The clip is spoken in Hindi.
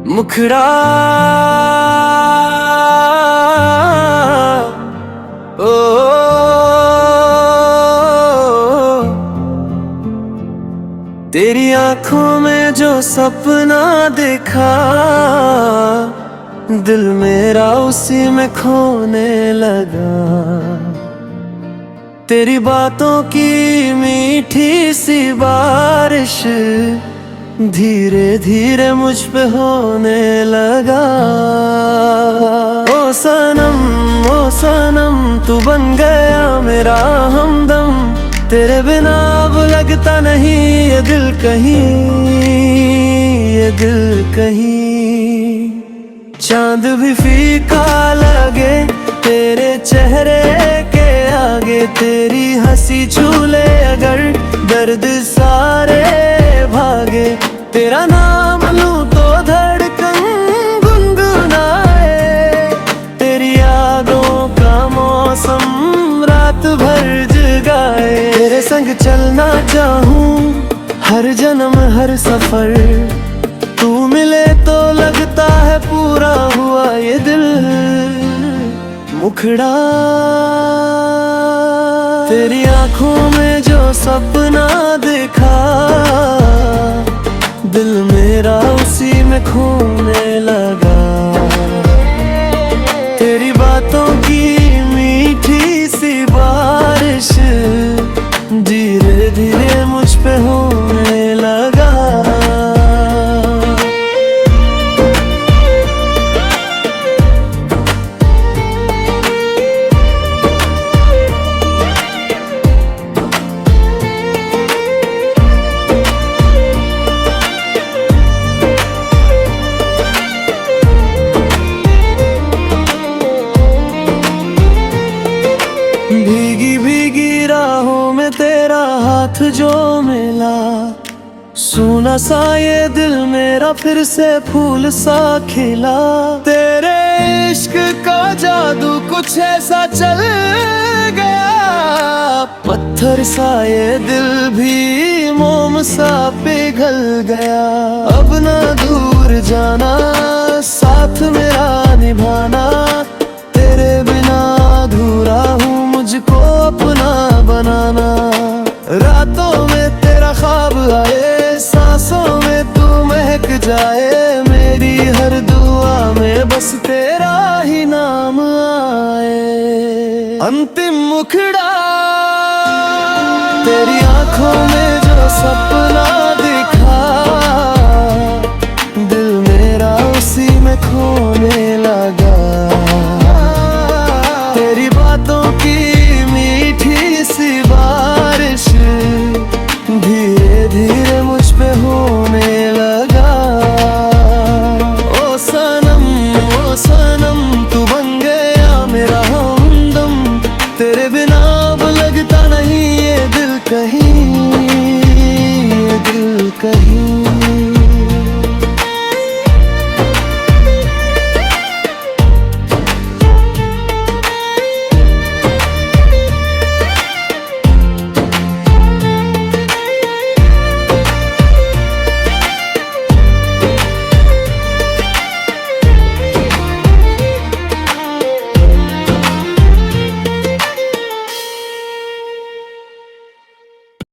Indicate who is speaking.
Speaker 1: मुखड़ा ओ तेरी आंखों में जो सपना देखा, दिल मेरा उसी में खोने लगा। तेरी बातों की मीठी सी बारिश धीरे धीरे मुझ पे होने लगा। ओ सनम तू बन गया मेरा हमदम, तेरे बिना अब लगता नहीं ये दिल कहीं, ये दिल कहीं। चांद भी फीका लगे तेरे चेहरे के आगे, तेरी हंसी झूले अगर दर्द सारे भागे। तेरा नाम लूं तो धड़कन गुनगुनाए, तेरी यादों का मौसम रात भर जगाए। तेरे संग चलना चाहूं हर जन्म हर सफर, तू मिले तो लगता है पूरा हुआ ये दिल। मुखड़ा तेरी आंखों में जो सपना देखा, दिल मेरा उसी में खोने लगा। तेरी बातों की मीठी सी बारिश धीरे धीरे मुझ पे होने लगा। भीगी भीगी राहों में तेरा हाथ जो मिला, सूना सा ये दिल मेरा फिर से फूल सा खिला। तेरे इश्क का जादू कुछ ऐसा चल गया, पत्थर सा ये दिल भी मोम सा पिघल गया। अब ना दूर जाना साथ मेरा निभाना, तेरे बिना अधूरा हूँ मुझको अपना बनाना। रातों में तेरा ख्वाब आए, सांसों में तू महक जाए, मेरी हर दुआ में बस तेरा ही नाम आए। अंतिम मुखड़ा तेरी आंखों में जो सपना